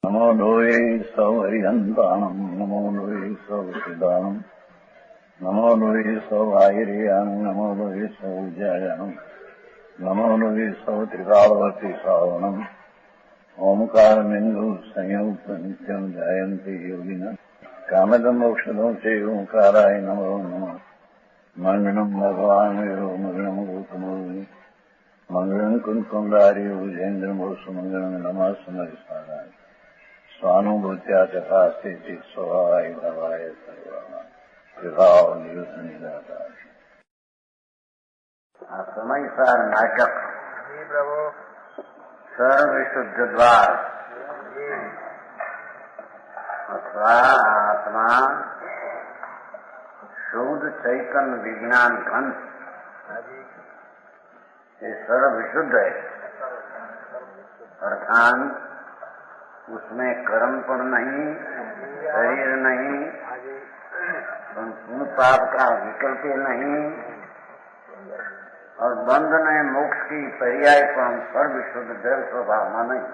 नमो लोये सौहरिहन्ताणम् नमो लोये सौसिदानम् नमो लोये सौभागिर्यानम् नमो लोये सौज्यायानम् नमो लोये सौत्रिकालवती सावनम् ओंकारमिन्दु संयुक्त नित्यम् जायन्ति योगिनः कामदम् औषधम् च ओंकाराय नमो नमः मङ्गलम् भगवान् वीरो मङ्गलम् गौतमोऽग्नि मङ्गलम् कुन्कुण्डारि भुजेन्द्रमोसु मङ्गलम् नमः समरिसाराय स्वानुभूत्या चकास्ते स्वभावाय भवाय सर्वाः विभाव निदाता समय सार नाटक जी प्रभु सर्व विशुद्ध द्वार अथवा आत्मा शुद्ध चैतन्य विज्ञान घन ये सर्व विशुद्ध है अर्थात उसमें कर्मपण नहीं, शरीर नहीं, संपूर्ण पाप का विकल्प नहीं और बंधन है मोक्ष की पर्याय पर हम सर्व शुद्ध जल स्वभाव नहीं।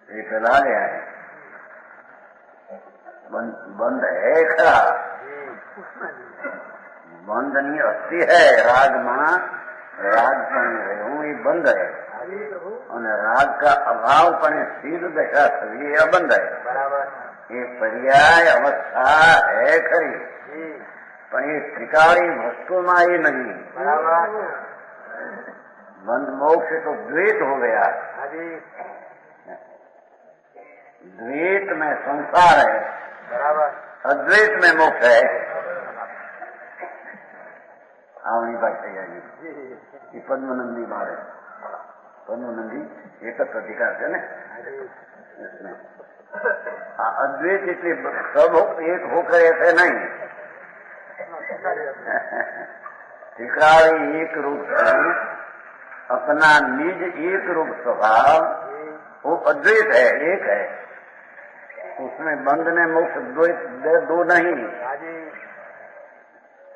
ये चला गया है बंद है खरा बंद नहीं अस्थि है रागमा राग पण हूँ ये बंद है और राग का अभाव पण सीध दशा ये अबंध है। ये पर्याय अवस्था है खरी पर ये त्रिकाली वस्तु में ये नहीं बंद मोक्ष तो द्वैत हो गया। द्वैत में संसार है अद्वैत में मोक्ष है। आवनी बात ये पद्मनंदी मारे पद्मनंदी एक अधिकार है ना इसमें अद्वैत इसलिए सब एक होकर ऐसे नहीं त्रिकाली एक रूप अपना निज एक रूप स्वभाव वो अद्वैत है एक है उसमें बंध ने मोक्ष द्वैत दो नहीं।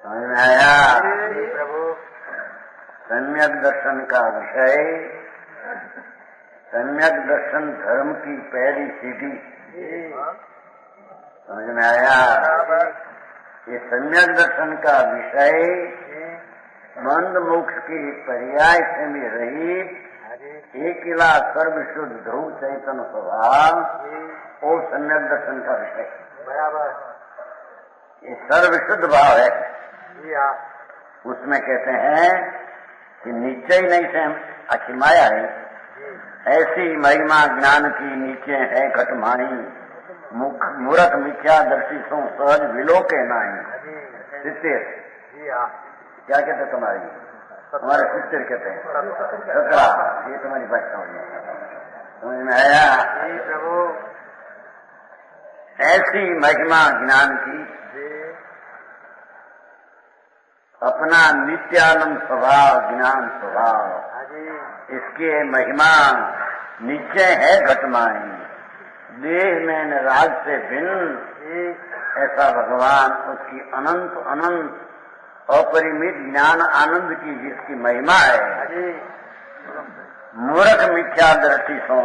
समझ में आया प्रभु सम्यक दर्शन का विषय सम्यक दर्शन धर्म की पहली सीढ़ी। समझ में आया ये सम्यक दर्शन का विषय बंद मोक्ष की पर्याय से भी रहित एकिला सर्वशुद्ध ध्रुव चैतन्य स्वभाव और सम्यक दर्शन का विषय बराबर ये सर्वशुद्ध भाव है। उसमें कहते हैं कि नीचे ही नहीं से अच्छी माया है ऐसी महिमा ज्ञान की नीचे है घटमाई मूर्ख मिथ्या दर्शी सो सहज विलोके नाई सित्तेर क्या कहते तुम्हारे सित्तेर कहते हैं सतरा ये तुम्हारी बात समझ में आया प्रभु ऐसी महिमा ज्ञान की अपना नित्यानंद स्वभाव ज्ञान स्वभाव इसके महिमा नीचे है घटमाई देह में राज से भिन्न ऐसा भगवान उसकी अनंत अनंत अपरिमित ज्ञान आनंद की जिसकी महिमा है मूर्ख मिथ्या दृष्टि सो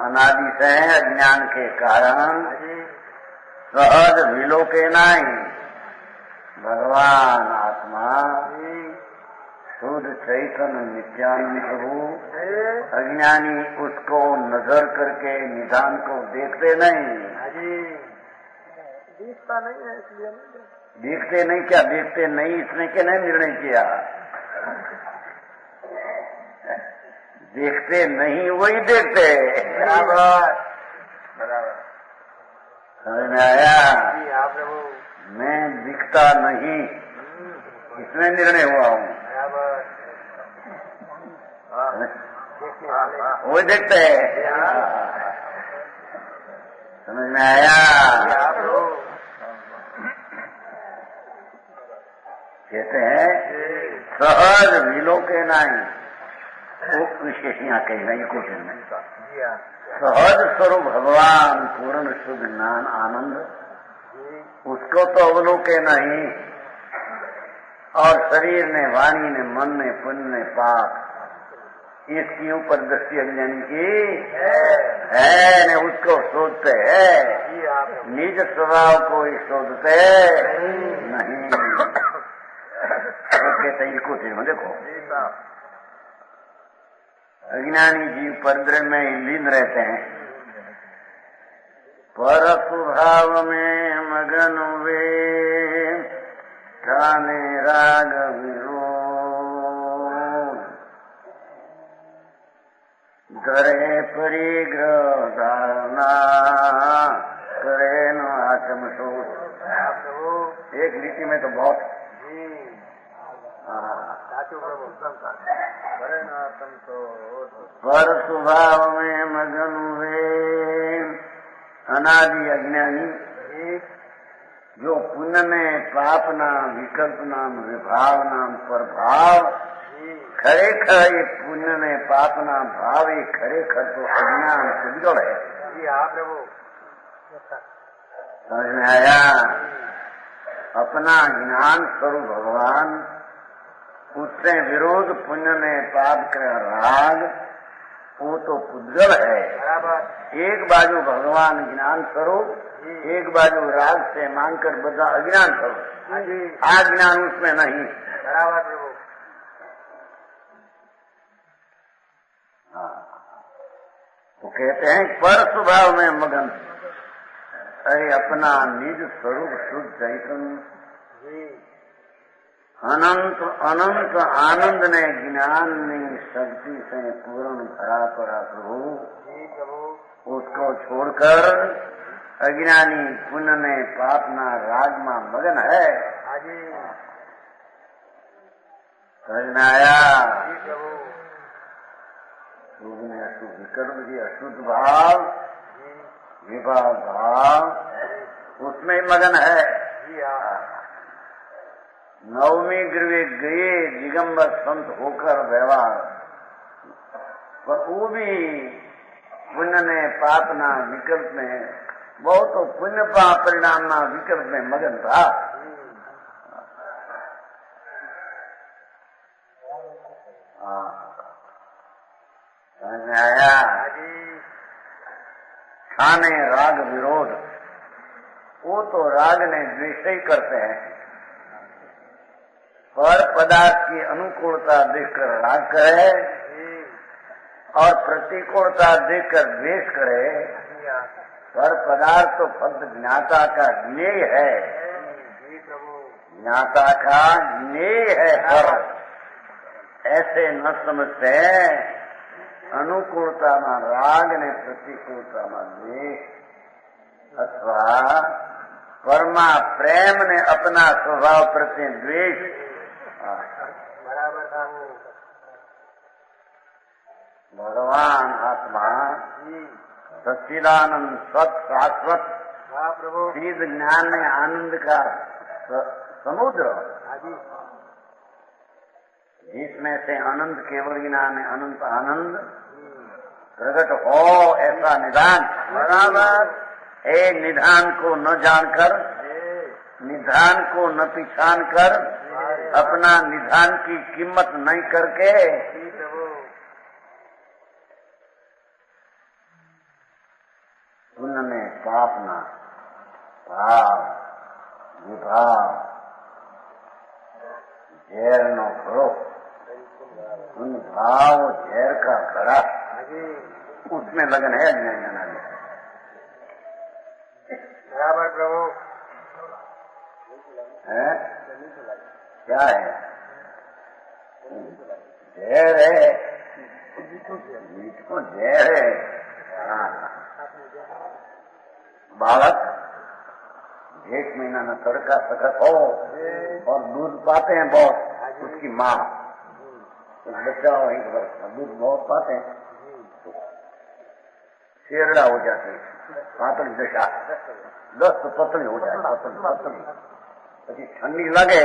अनादि से अज्ञान के कारण सहज विलोके नहीं भगवान आत्मा शुद्ध चैतन्य नित्यानंद प्रभु अज्ञानी उसको नजर करके निधान को देखते नहीं दिखता नहीं है इसलिए देखते नहीं क्या देखते नहीं इसने क्या नहीं निर्णय किया देखते नहीं वही देखते बराबर समझ में आया प्रभु मैं दिखता नहीं इसमें निर्णय हुआ हूँ वो देखते हैं समझ में आया। कहते हैं सहज विलोके नहीं वो विशेष यहाँ कही नहीं कुछ नहीं सहज स्वरूप भगवान पूर्ण शुद्ध ज्ञान आनंद उसको तो अवलोके नहीं और शरीर ने वाणी ने मन ने पुण्य ने पाप इसकी ऊपर दृष्टि अज्ञानी की है न, उसको शोधते है, निज स्वभाव को ही शोधते नहीं। कहते इनको देखो, अज्ञानी जीव परद्रव्य में ही लीन रहते हैं, पर स्वभाव में मगन वे ठाने राग विरोध, धरे परिग्रह धारणा करे न आत्मशोध। एक लीटी में तो बहुत पर स्वभाव में मगन हुए अनादि अज्ञानी, जो पुण्य में पाप नाम विकल्प नाम विभाव नाम प्रभाव, खरेखर ये पुण्य में पाप नाम भाव, ये खरेखर तो अज्ञान सुजड़ है। समझ में आया? अपना ज्ञान स्वरूप भगवान, उससे विरोध पुण्य में पाप का राग, वो तो पुद्गल है। एक बाजू भगवान ज्ञान स्वरूप, एक बाजू राग से मांगकर बदा अज्ञान स्वरूप, अज्ञान उसमें नहीं। तो कहते हैं पर स्वभाव में मगन, अरे अपना निज स्वरूप शुद्ध चैतन्य अनंत अनंत आनंद ने ज्ञान ने शक्ति से पूर्ण भरा पड़ा प्रभु, उसको छोड़कर अज्ञानी पुण्य ने पाप ना राग में मगन है। समझ में आया? शुभ ने अशुभ विकल्प जी, अशुद्ध भाव विभाव भाव, उसमें मगन है। नवमी गृह गए दिगंबर संत होकर व्यवहार, पर वो भी पुण्य ने पाप ना विकल्प में, बहुत तो पुण्य पाप परिणाम ना विकल्प में मगन था। समझ में आया? खाने राग विरोध, वो तो राग ने द्वेष ही करते हैं, पर पदार्थ की अनुकूलता देखकर राग करे और प्रतिकूलता देखकर द्वेष करे। पर पदार्थ तो फक्त ज्ञाता का ज्ञेय है, ज्ञाता का ज्ञेय है, पर ऐसे न समझते हैं। अनुकूलता में राग ने, प्रतिकूलता में द्वेष, अथवा परमा प्रेम ने अपना स्वभाव प्रति द्वेष। भगवान आत्मा सच्चिदानंद सत शाश्वत सीध ज्ञान में आनंद का समुद्र, जिसमें से अनंत केवल ज्ञान है, अनंत आनंद प्रकट हो, ऐसा निधान। बराबर ए निधान को न जानकर, निधान को न पहचान कर, अपना निधान की कीमत नहीं करके पुण्य में पाप ना भाव विभाव जहर नो करो, उन भाव जहर का घड़ा, उसमें लगन है अज्ञान। बराबर प्रभु है क्या है? जहर है, मीठ को जहर है। बालक 1 महीना न तड़का सखत हो और दूध पाते हैं बहुत, उसकी माँ बच्चा हो 1 वर्ष का दूध बहुत पाते हैं तो शेरड़ा हो जाती है, पातली दशा, 10 तो पतली हो जाए, पतली પછી ठंडी लगे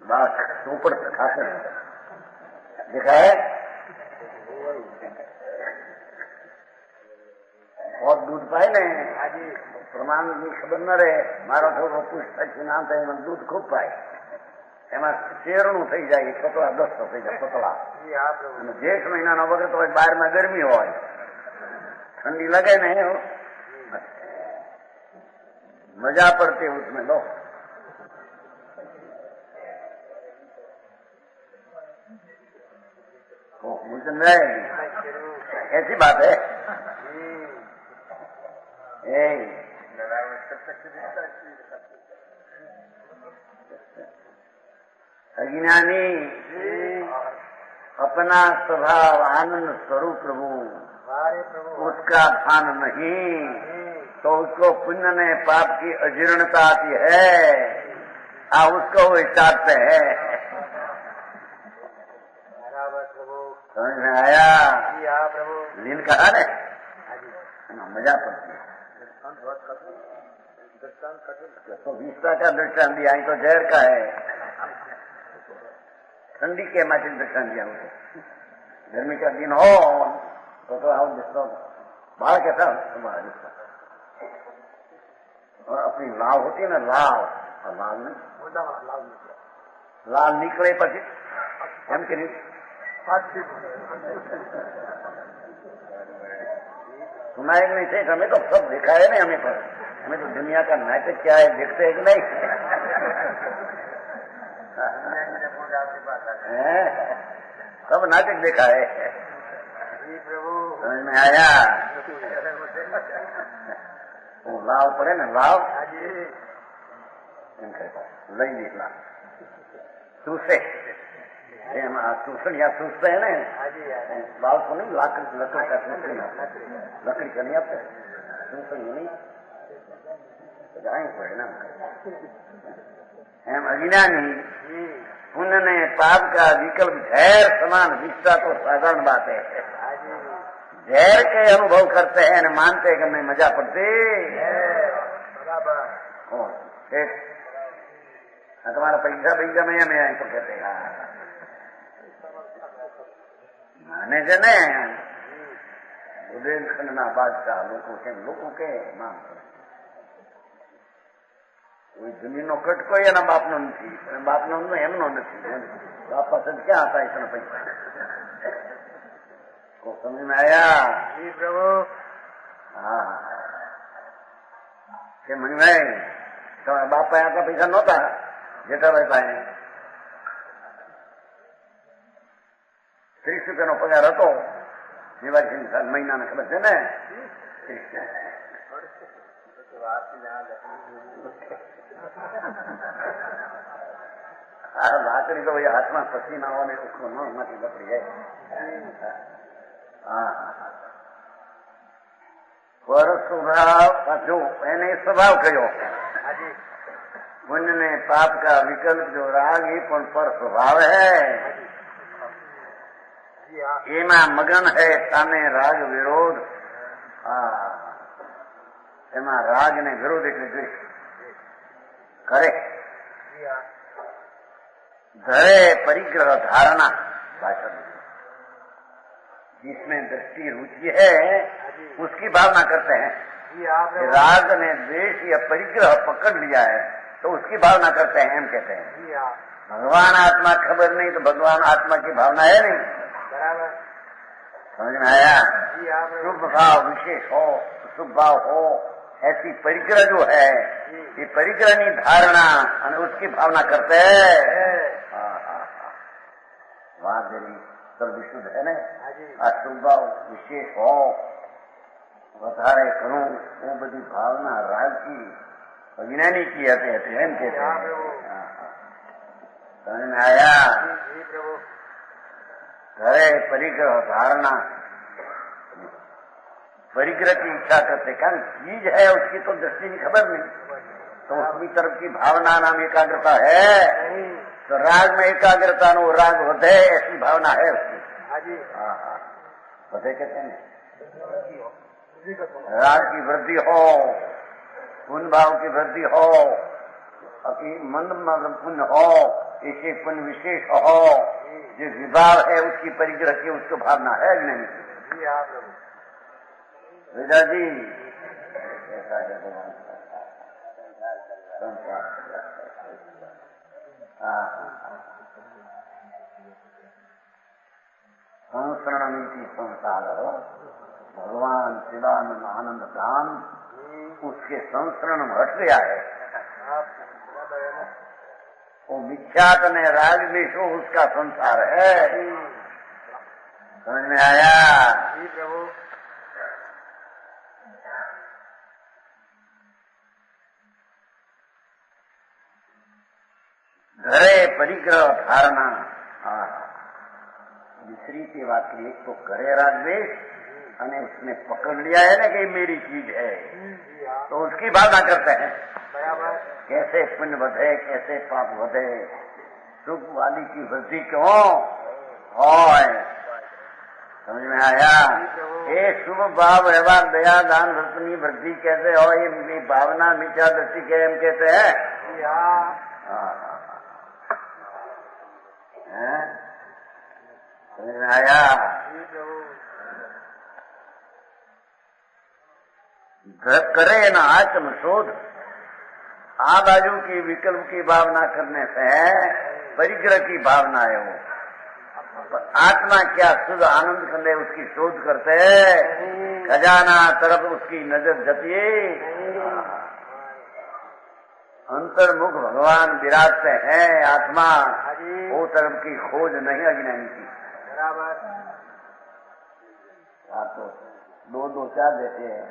बात ऊपर से खाते देखा है। बहुत दूध पाए ने प्रमाण की खबर न रहे, मारो छोटो पूछता नाम था दूध खूब पाए, એમાં શેરણું થઈ જાય, પતળા દસ્તો થઈ જાય, પતળા. જી હા પ્રભુ. અને જેઠ મહિનાનો વગર તો બહારમાં ગરમી હોય, ઠંડી लगे ને मजा पड़ती है उसमें. लो मुझे नहीं, ऐसी बात है. अज्ञानी अपना स्वभाव आनंद स्वरूप प्रभु, उसका भान नहीं तो उसको पुण्य ने पाप की अजीर्णता आती है. उसको वो हिसाब से है. समझ में आया? प्रभु. लील कहा ने मजा पड़ती है. तो विश्वा का दृष्टान दिया, तो जहर का है. ठंडी के माटे दृष्टान दिया उनको. गर्मी का दिन हो तो आओ जिसको बाहर कैसा तुम्हारा जिसका. और अपनी लाभ होती है ना, लाभ, और लाभ नहीं, लाभ निकले પછી એમ કે सुनाए नहीं थे. हमें तो सब देखा है ना, हमें तो दुनिया का नाटक क्या है देखते है कि नहीं. सब नाटक देखा है. समझ में आया? वो लाभ पड़े ना, लाभ लई निकला चूसे. चूसन या चूसते है ना, लाभ को नहीं, लकड़ी का चूसन, लकड़ी का नहीं आते चूसन नहीं जाएंगे पड़े ना. हम अज्ञानी पुण्य ने पाप का विकल्प झैर समान विश्वा तो साधारण बात है. झैर के अनुभव करते हैं न मानते हैं कि हमें मजा पड़ती. तुम्हारा पैसा में हमें तो कहते हैं माने છે ને ઉદયખંડના બાદશાહ લોકો કે માન કોઈ જમીનનો કટકો એના બાપનો નથી, બાપનો એમનો નથી. બાપ પાસે ક્યાં હતા એટલા પૈસા? સમજ में आया? जी प्रभु. हाँ समझ में તમારા બાપ પાસે આટલા પૈસા નહોતા જેઠાભાઈ પાસે. 30 રૂપિયાનો પગાર હતો દિવાળી મહિનાને, ખબર છે ને? લાકડી તો ભાઈ હાથમાં પસીના આવે માંથી લકડી જાય. પર સ્વભાવ જો એને સ્વભાવ કયો. पुण्य ने पाप का विकल्प जो राग ही पर स्वभाव है, एमा मगन है सामे राग विरोध. एमा राग ने विरोध એટલે દ્વેષ करे. धरे परिग्रह धारणा भाषा जिसमें दृष्टि रुचि है उसकी भावना करते हैं. राग ने द्वेष या परिग्रह पकड़ लिया है तो उसकी भावना करते हैं, हम कहते हैं. भगवान आत्मा खबर नहीं तो भगवान आत्मा की भावना है नहीं. बराबर समझ में आया? शुभ भाव विशेष हो, शुभ भाव हो, ऐसी परिग्रह जो है ये परिग्रह की धारणा और उसकी भावना करते हैं. वहां देवी सब विशुद्ध है ना. शुभ भाव विशेष हो, વધારે કરું, वो बड़ी भावना राग की अज्ञानी की आते हैं एम कहते हैं. समझ में आया? घरे परिग्रह धारणा, परिग्रह की इच्छा करते, कारण चीज है उसकी तो दृष्टि नहीं, खबर नहीं, तो उसकी तरफ की भावना नाम एकाग्रता है. तो राग में एकाग्रता नो राग वधे ऐसी भावना है उसकी. वधे कहते हैं राग की वृद्धि हो, पुण्य भाव की वृद्धि हो, मंद पुण्य हो, ऐसे पुण्य विशेष हो, जो विभाव है उसकी परिग्रह की उसको भावना है नहीं. विदा जी हाँ संसार भगवान शिवानंद आनंद धाम उसके संस्करण में हट गया है। वो मिथ्यात्व ने राजवेशो उसका संसार है। समझ में आया? जी प्रभु। घरे परिग्रह धारणा दूसरी की बात की, एक तो करे राजवेश અને उसने पकड़ लिया है ना कि मेरी चीज है, तो उसकी भावना करते हैं बराबर। कैसे पुण्य बढ़े, कैसे पाप बढ़े, सुख वाली की वृद्धि क्यों होय। समझ में आया? ये शुभ भाव व्यवहार दया दान रत्नी वृद्धि कैसे हो, ये भावना मिथ्या दृष्टि के हम कहते हैं। समझ में आया? करे न आत्म शोध, आ बाजू की विकल्प की भावना करने से परिग्रह की भावना है वो। आत्मा क्या शुद्ध आनंद करने उसकी शोध करते, खजाना तरफ उसकी नजर जती, अंतर्मुख भगवान विराजते हैं आत्मा, वो तरफ की खोज नहीं अज्ञानी की। बराबर। तो दो दो चार देते हैं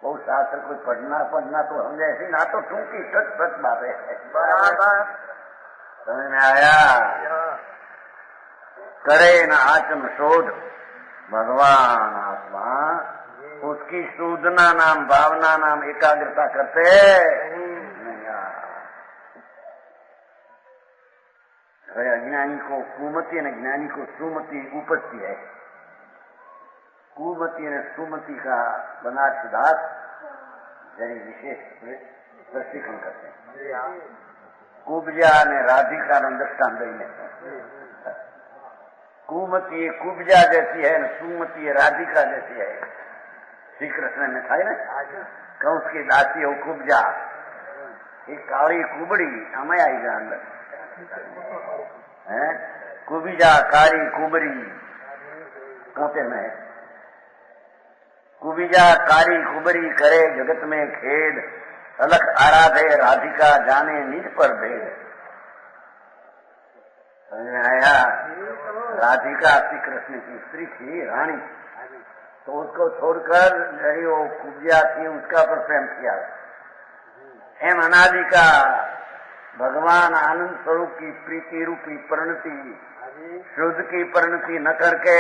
बहुत शास्त्र कोई पढ़ना तो हम जैसी ना तो टूकी सच बातें है। बराबर। समझ में आया? करे न आत्म शोध भगवान आत्मा, उसकी शोधना नाम भावना नाम एकाग्रता करते अज्ञानी को कुमति और ज्ञानी को सुमति उपजती है। कुमति और सुमति का बना सिद्धार्थ जरी विशेष दृष्टिकोण करते हैं। कुब्जा ने राधिका दृष्टान देने, कुमति कुब्जा जैसी है न सुमति राधिका जैसी है। श्री कृष्ण में था ना कंस की दासी हो कुब्जा, एक काली कुबड़ी हमें आई जा अंदर है। कुबिजा कारी कुबरी कहते में, कुबिजा कारी कुबरी करे जगत में खेद, अलख आराधे राधिका जाने निज पर भेद। समझ में आया? राधिका श्री कृष्ण की स्त्री थी, रानी, तो उसको छोड़कर जरी वो कुबिया थी उसका पर प्रेम किया। एम अनादि का भगवान आनंद स्वरूप की प्रीति रूपी परिणति, शुद्ध की परिणति न करके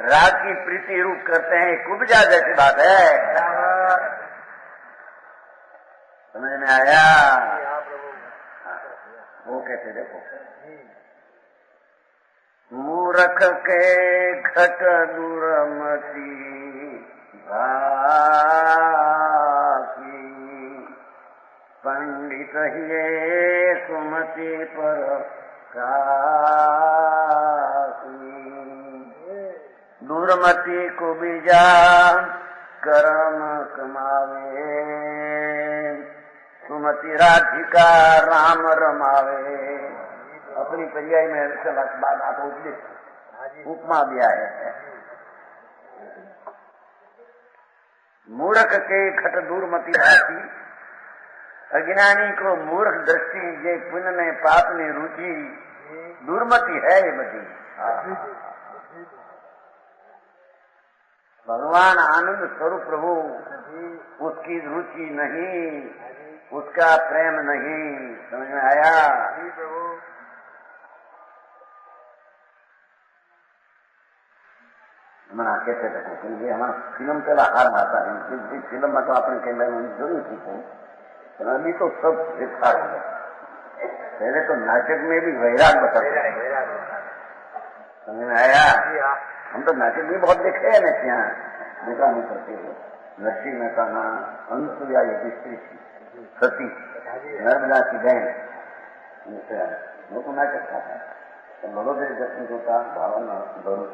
राग की प्रीति रूप करते हैं, कुब्जा जैसी बात है। समझ में आया? वो कैसे देखो, मूर्ख के घट दुर्मति भाकी, पंडित ये सुमति पर कासी। दुर्मति कुबिजा कर्म कमावे, सुमति राधिका राम रमावे। अपनी पर्याय में बात आप उपमा दिया है। मूर्ख के घट दुर्मति भाती, अज्ञानी को मूर्ख दृष्टि जे पुण्य ने पाप ने रुचि दुर्मति है ये बधी। भगवान आनंद स्वरूप प्रभु उसकी रुचि नहीं, उसका प्रेम नहीं। समझ में आया? मना कहते थे क्योंकि हमारा फिल्म पहला हार आता है, फिल्म में तो अपने कैमरे में जरूर सीखे, अभी तो सब विस्तार हो गया। पहले तो नाटक में भी वैराग बताते हैं। समझ में आया? हम तो नाटक भी बहुत देखे हैं ना, यहाँ देखा नहीं करते हो। नरसिंह मेहता ना अनुसुईया एक स्त्री थी, सती नर्मदा की बहन, वो तो नाटक था। तो बड़ोदरी दर्शन होता भावना भरूच,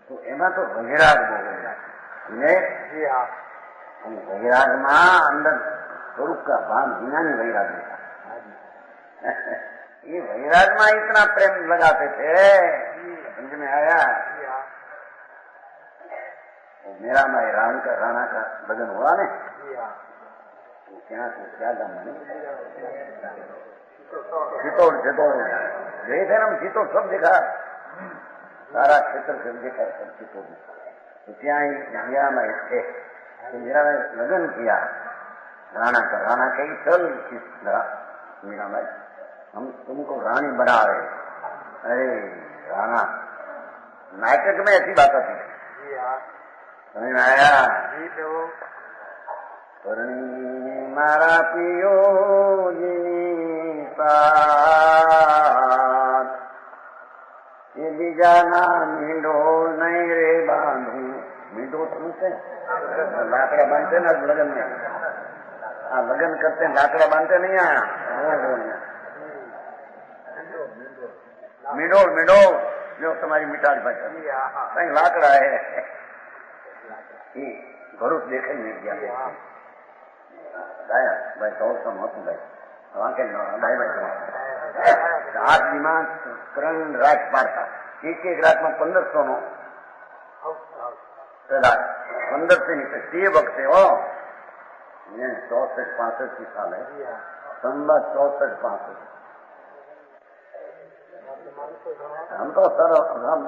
तो એમાં તો વૈરાગ બોલેલા वैराग में अंदर स्वरूप का भान ज्ञानी वैराग था। ये वैराग में इतना प्रेम लगाते थे, समझ में आया? मेरा मैं राणा का भजन हुआ ने जी हाँ तो क्या गाम है चितौड़ गए थे ना हम चितौड़ सब देखा सारा क्षेत्र सब देखा सब चितौड़ तो क्या मीरा में थे तो मीरा में लगन किया राणा कही चल मीरा में हम तुमको रानी बना रहे। अरे राणा नाटक में ऐसी बात आती है जी हाँ समझ में आया जी प्रभु परणी मारा पियो जिनी साथ ये बीजाना मींडो नहीं रे बांधू मींडो समझते लाकड़ा बांधते ना लगन में हाँ लगन करते हैं लाकड़ा बांधते नहीं आया मींडो जो तुम्हारी मिठास भाषा जी हाँ कहीं लाकड़ा है ये भरोस देखे मिल गया भाई सौ का मत भाई वहां के भाई आठ दिमाग 3 रात पाड़ता एक रात में 1500 नो 15 से निकले ते वक्त हो 64-65 की साल है संबत 64-65 हम तो सर हम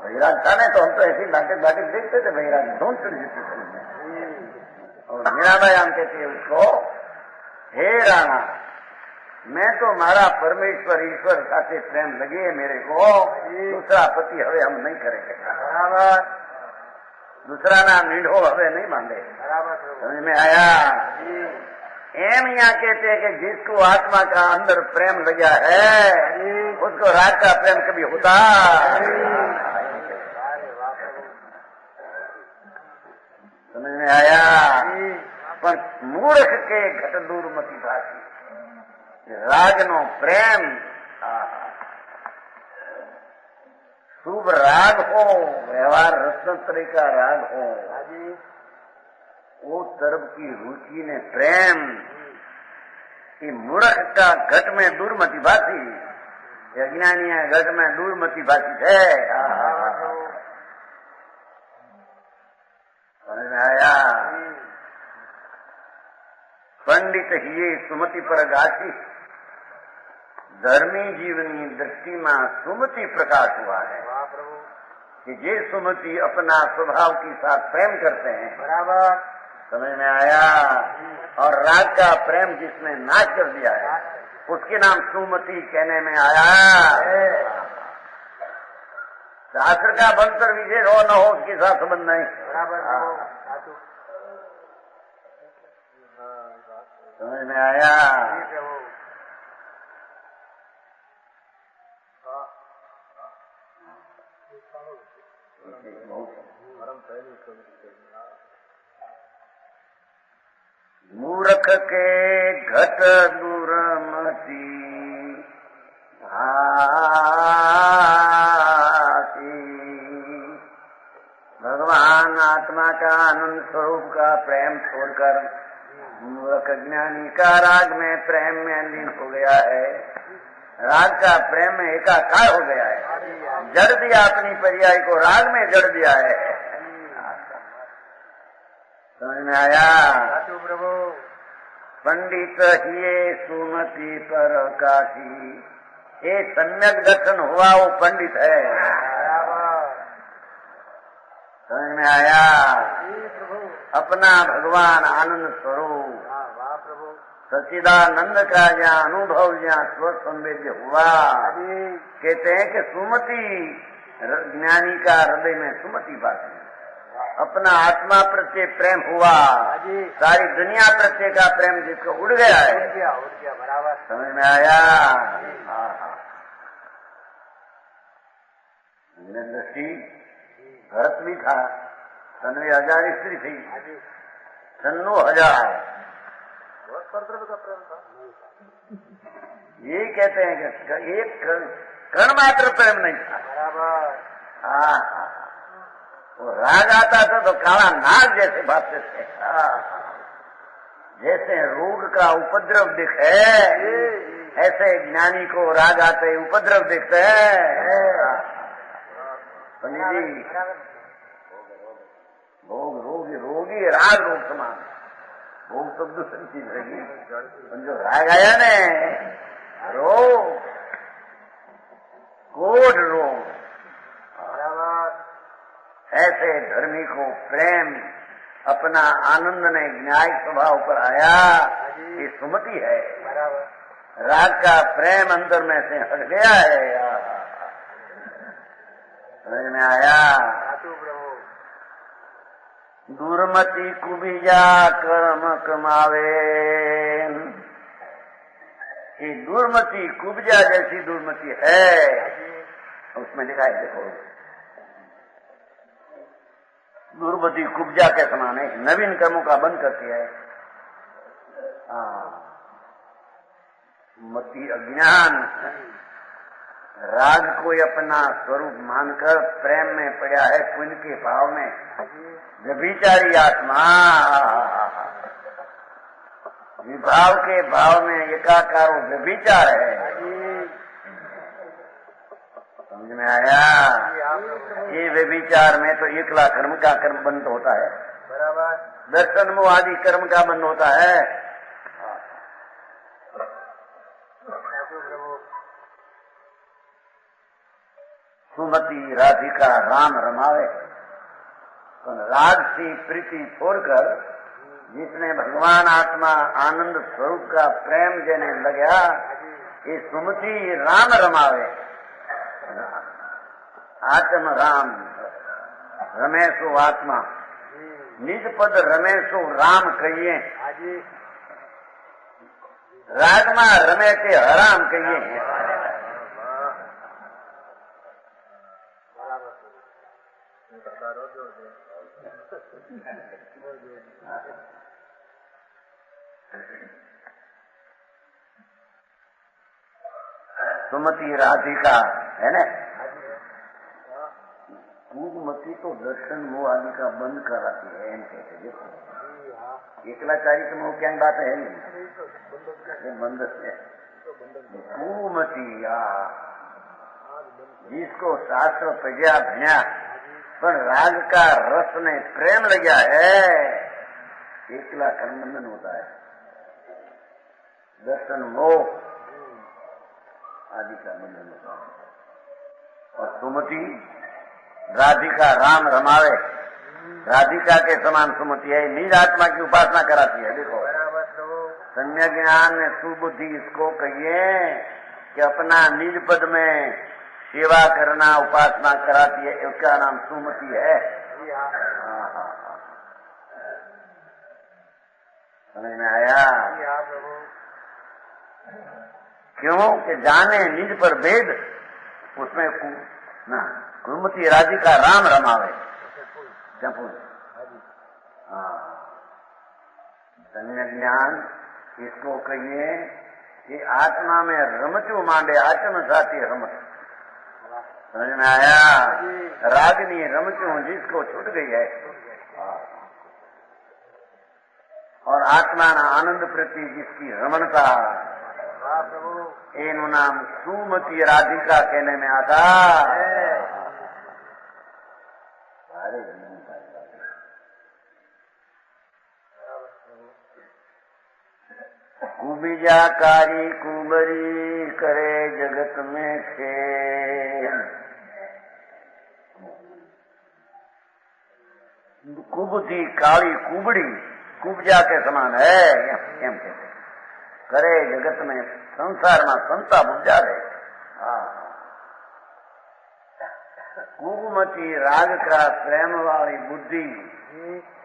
बहिराज था नहीं तो हम तो ऐसी नाटक देखते थे बहिराज ढूंढ चढ़ जाती फिल्म में और मीराबाई हम कहती है उसको हे राणा मैं तो मारा परमेश्वर ईश्वर साथे प्रेम लगे मेरे को दूसरा पति हवे हम नहीं करेंगे बराबर दूसरा ना मीढो हवे नहीं मांगे बराबर समझ में आया एम यहाँ कहते हैं कि जिसको आत्मा का अंदर प्रेम लगा है उसको रात का प्रेम कभी होता समझ में आया पर मूर्ख के घट दूर मती भाषी राग नो प्रेम शुभ राग हो व्यवहार रत्नत्रय का राग हो वो तरफ की रुचि ने प्रेम ये मूर्ख का घट में दूरमती भाषी अज्ञानी घट में दूरमती भाषी है समझ में आया पंडित ये सुमति पर गाची धर्मी जीवनी दृष्टि में सुमति प्रकाश हुआ है कि ये सुमति अपना स्वभाव के साथ प्रेम करते हैं बराबर समझ में आया और राग का प्रेम जिसने नाश कर दिया है उसके नाम सुमति कहने में आया शास्त्र का बनकर विशेष हो न हो उसके साथ संबंध नहीं बराबर समझ में आया मूर्ख के घट दूरमती भाषी भगवान आत्मा का आनंद स्वरूप का प्रेम छोड़कर मूर्ख ज्ञानी का राग में प्रेम में लीन हो गया है राग का प्रेम में एकाकार हो गया है जड़ दिया अपनी पर्याय को राग में जड़ दिया है समझ में आया प्रभु पंडित ये सुमति पर काठी ये सम्यक दर्शन हुआ वो पंडित है समझ में आया अपना भगवान आनंद स्वरूप सच्चिदानंद का जहाँ अनुभव जहाँ स्व संवेद्य हुआ कहते हैं कि सुमति ज्ञानी का हृदय में सुमति बात अपना आत्मा प्रत्यय प्रेम हुआ सारी दुनिया प्रत्यय का प्रेम जिसको उड़ गया है उड़ गया बराबर समझ में आया दृष्टि भरत भी था 90,000 स्त्री थी 96,000 बहुत परद्रव का प्रेम था ये कहते हैं कि एक कण मात्र प्रेम नहीं था बराबर वो राग आता था तो काला नाग जैसे भागते थे जैसे रोग का उपद्रव दिखे ऐसे ज्ञानी को राग आते उपद्रव दिखते हैं पंडित जी भोग रोगी रोगी राग रोग समान, भोग तो दूसरी चीज रहेगी, जो राग आया ने रोग, कोट रोग। ऐसे धर्मी को प्रेम अपना आनंद ने न्यायिक स्वभाव पर आया, ये सुमति है। राग का प्रेम अंदर में से हट गया है, समझ में आया। दुर्मति कुबिजा कर्म कमावे, ये दुर्मति कुबिजा जैसी दुर्मति है, उसमें लिखा है, देखो दुर्मति कुब्जा के समान है, नवीन कर्मों का बंद करती है। मति अज्ञान राग को अपना स्वरूप मानकर प्रेम में पड़ा है, पुण्य के भाव में व्यभिचारी आत्मा विभाव के भाव में एकाकार व्यभिचार है। समझ में आया। ये व्यभिचार में तो एकला कर्म का कर्म बंद होता है, बराबर। दर्शन मोह आदि कर्म का बंद होता है। सुमति राधिका राम रमावे, तो राग से प्रीति छोड़कर जिसने भगवान आत्मा आनंद स्वरूप का प्रेम देने लगा, ये सुमति राम रमावे। आत्म राम रमेशो आत्मा, निज पद रमेशो राम कहिए, रागमा रमे ते हराम कहिए। सुमति राधिका है न, पूर्वमती तो दर्शन मोह आदि का बंद कराती है, कहते देखो एकलाचारी के मोह क्या बात है नहीं, ये बंद है। पूर्वमती जिसको शास्त्र प्रज्ञा भण्या पर राग का रस ने प्रेम लगा है, एकला कर्म बंधन होता है, दर्शन मोह आदि का बंधन होता है। और सुमति राधिका राम रमावे, राधिका के समान सुमति है, निज आत्मा की उपासना कराती है। देखो सम्यक ज्ञान में सुबुद्धि इसको कहिए कि अपना निज पद में सेवा करना उपासना कराती है, उसका नाम सुमति है। समझ में आया। क्यों कि जाने निज पर भेद, उसमें ना कुमति राधिका राम रमावे जपूर। धन्य ज्ञान इसको कहिए कि आत्मा में रमचू मांडे आचम साथी रमच। समझ में आया। रागिनी रमचू जिसको छूट गई है, और आत्मा ना आनंद प्रति जिसकी रमणता, एनु नाम सुमति राधिका कहने में आता। कुबिजाकारी कुबरी करे जगत में खेल, कुबुदी काली कुबड़ी कुब्जा के समान है, एम कहते करे जगत में संसार में संता बुझा रहे। कुमति राग का प्रेम वाली बुद्धि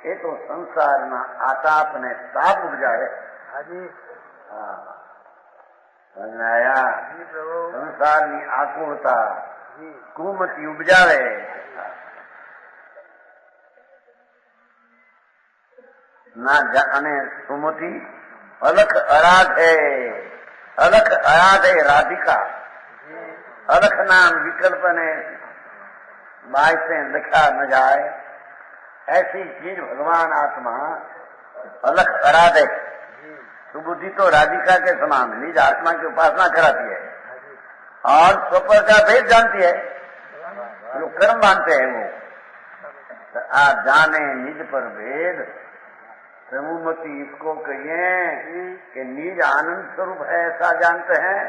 ये तो संसार में आताप ने ताप उपजावे। आया संसार की आकुलता कुमति उपजावे। ना जाने सुमति अलख अराध है, अलख अराध है राधिका। अलख नाम विकल्प ने बाई से लिखा न जाए, ऐसी चीज भगवान आत्मा अलख अराध है। सुबुद्धि तो राधिका के समान निज आत्मा की उपासना कराती है और स्वपर का भेद जानती है, जो कर्म मानते हैं आ जाने निज पर भेद। समूमती इसको कहिए कि निज आनंद स्वरूप है ऐसा जानते हैं।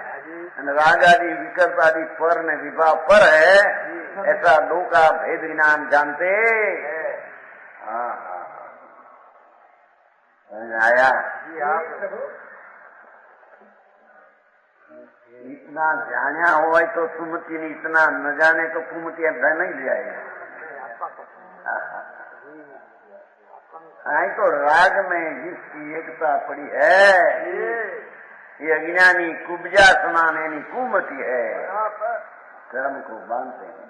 राग आदि विकल्प आदि पर ने विवाह पर है ऐसा दो का भेद ज्ञान जानते। आया इतना जाना हो तो सुमति नहीं, इतना न जाने तो कुमति नहीं ले आएगा। आई तो राग में जिसकी एकता पड़ी है ये अज्ञानी कुब्जा समान यानी कुमति है, कर्म को बांधते हैं।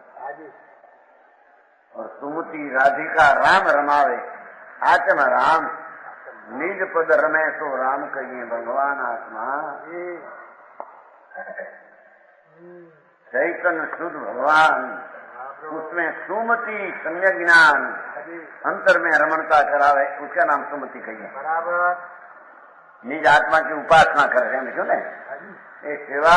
और सुमति राधिका राम रमावे आत्म राम निज पद रमे सो राम कहिए भगवान आत्मा। चैतन्य शुद्ध भगवान उसमें सुमति सम्यक ज्ञान अंतर में रमणता करावे उसका नाम सुमति कहिए। बराबर निज आत्मा की उपासना कर रहे हैं क्यों नहीं एक सेवा।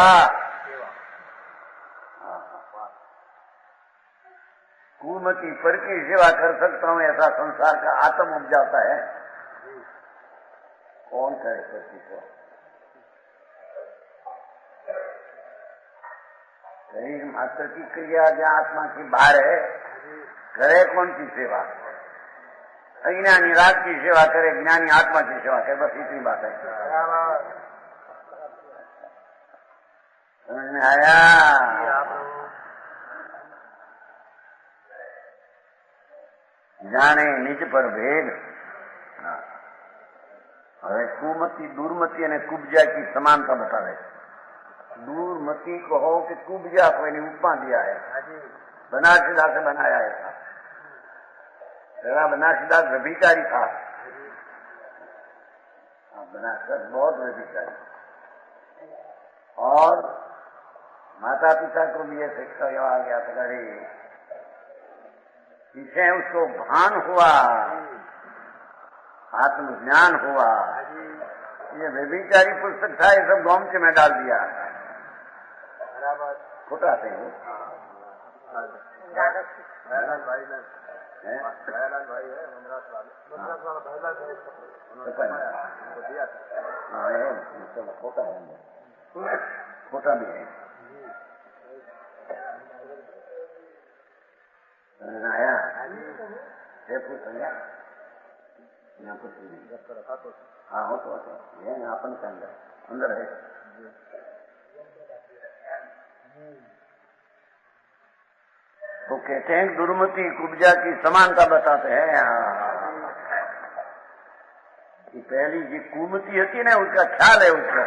कुमति पर की सेवा कर सकता हूँ ऐसा संसार का आत्म उपजाता है कौन करे किसी को। शरीर मात्र की क्रिया जो आत्मा की बाहर है करे कौन सी सेवा। अज्ञानी राग की सेवा करे ज्ञानी आत्मा की सेवा करे बस इतनी बात है। समझ में आया। जाने निज पर भेद। હવે કુમતિ દુર્મતિ અને કુબ્જા की समानता बतावे। दूरमती कहो कि कुब्जा को इन्हें उपमा दिया है। बनारसीदास से बनाया है। तेरा बनारसीदास व्यभिचारी था। बनारस बहुत व्यभिचारी और माता पिता को भी ये शिक्षा आ गया था। अरे इसे उसको भान हुआ आत्मज्ञान हुआ। ये व्यभिचारी पुस्तक था ये सब गौमचे में डाल दिया। खोटा थे दयालाल भाई है मद्रास वाला दयालाल खोटा है खोटा भी है। आया यहाँ पर हाँ हो तो ये अपन के अंदर है। तो कहते हैं दुर्मति कुब्जा की समानता बताते हैं। कि पहली जी कुमति होती ना उसका ख्याल है उसका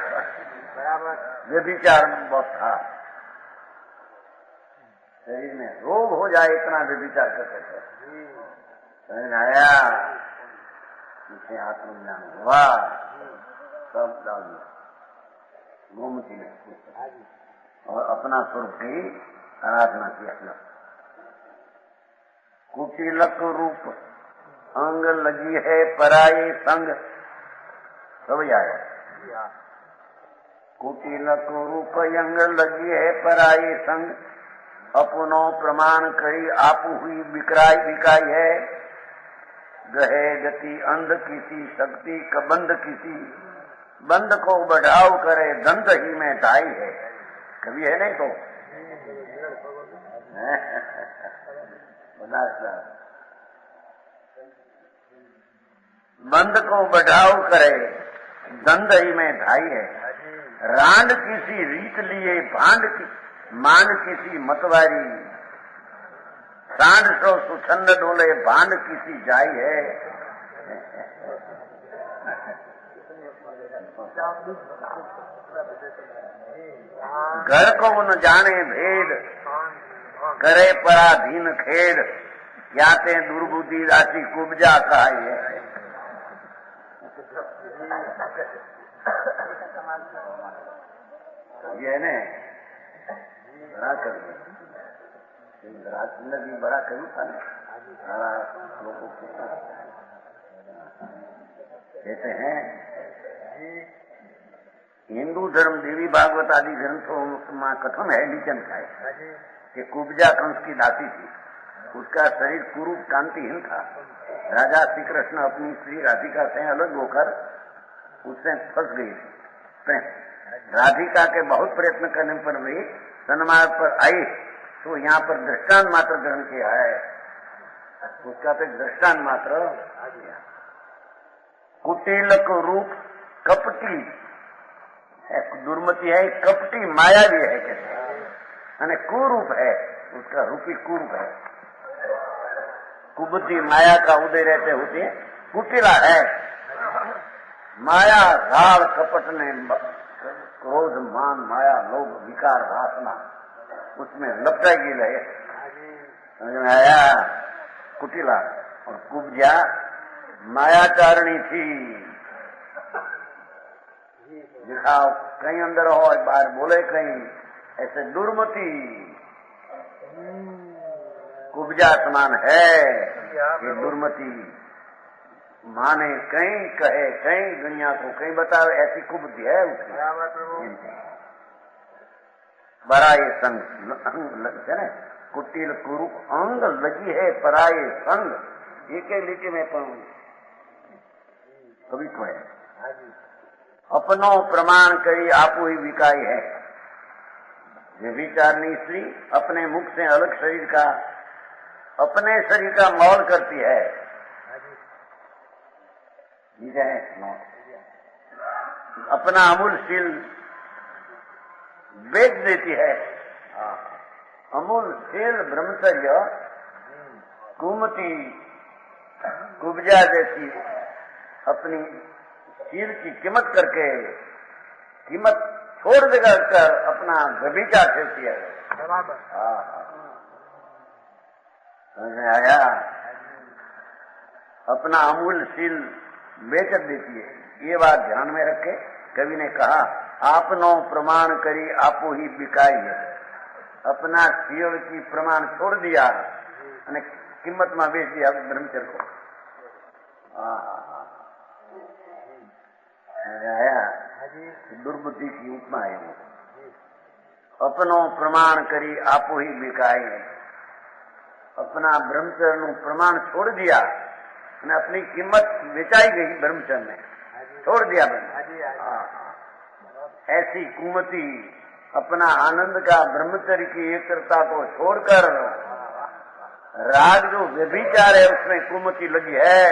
बराबर व्यभिचार बहुत था। शरीर में रोग हो जाए इतना व्यभिचार करते थे। समझ में आया। इसे आत्मज्ञान हुआ सब डाल दिया गोमती में और अपना स्वरूप की आराधना की। अपना कुटिलक रूप अंग लगी है पराये संग सब आया। कुटिलक रूप अंग लगी है पराये संग अपनो प्रमाण करी आप हुई बिकराई बिकाई है। गहे गति अंध किसी शक्ति कबंध किसी बंद को बढ़ाव करे दंत ही में ढाई है। कभी है नहीं तो बंद को बढ़ाव करे दंड ही में ढाई है। रांड किसी रीत लिए भांड की मान किसी मतवारी सांड सो सुछंद डोले भांड किसी जाई है। घर को न जाने भेद करे पराधीन खेद या ते दुर्बुद्धि राशि कुब्जा कहाई है। ये ने बड़ा कवि राजचंद्र जी बड़ा कवि था ना। लोगों को कहते हैं हिंदू धर्म देवी भागवत आदि ग्रंथों में कथन है नीचन का है कि कुब्जा कंस की दासी थी उसका शरीर कुरूप कांतिहीन था। राजा श्री कृष्ण अपनी श्री राधिका से अलग होकर उससे फंस गई प्रेम। राधिका के बहुत प्रयत्न करने पर भी सन्मार्ग पर आई, तो यहाँ पर दृष्टांत मात्र ग्रहण किया है। उसका तो दृष्टांत मात्र कुटिल को रूप कपटी है, दुर्मति है, कपटी माया भी है कहते हैं, कुरूप है, उसका रूपी कुरूप है। कुबुद्धि माया का उदय रहते होते कुटिला है। माया घाड़ कपट ने क्रोध मान माया लोभ विकार वासना उसमें लपटाई रहे, समझ में आया। कुटिला और कुब्जा मायाचारणी थी। दिखाओ कहीं अंदर हो बाहर बोले कहीं, ऐसे दुर्मति कुब्जा समान है। ये दुर्मति माने कहीं कहे कहीं दुनिया को कहीं बतावे, ऐसी कुबुद्धि है उसकी। बराए संग है ना, कुटिल कुरूप अंग लगी है पराये संग। एक लिखी में कभी तो है अपनो प्रमाण करी आपू ही विकाई है। व्यभिचारिणी स्त्री अपने मुख से अलग शरीर का अपने शरीर का मौल करती है, अपना अमूलशील बेच देती है। अमूलशील ब्रह्मचर्य कुमति कुब्जा जैसी अपनी शील की कीमत करके कीमत छोड़ देकर कर अपना व्यभिचार करती है। समझ में आया। अपना अमूलशील बेचत देती है। ये बात ध्यान में रखे। कवि ने कहा आपनो प्रमाण करी आपो ही बिकाई है। अपना शील की प्रमाण छोड़ दिया और कीमत में बेच दिया ब्रह्मचर्य को। आया दुर्बुद्धि की उपमा है वो। अपनो प्रमाण करी आपो ही बिकाई है। अपना ब्रह्मचर्य नु प्रमाण छोड़ दिया અને अपनी कीमत बेचाई गई ब्रह्मचर्य में, छोड़ दिया ऐसी कुमति अपना आनंद का ब्रह्मचर्य की एकता को छोड़कर राग जो व्यभिचार है उसमें कुमति लगी है,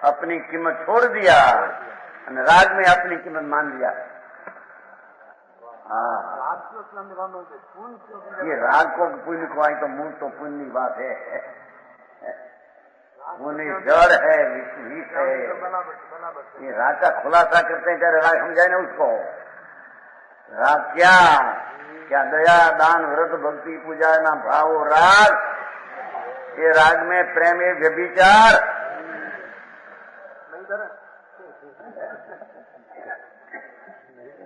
अपनी कीमत छोड़ दिया और राग में अपनी कीमत मान लिया। ये राग को पुण्य खुआई तो मूल तो पुण्य की बात है। पुण्य जड़ है विष है। ये राग का खुलासा करते हैं, क्या राग समझाए ना उसको। राग क्या क्या दया दान व्रत भक्ति पूजा ना भाव राग। ये राग में प्रेम है व्यभिचार।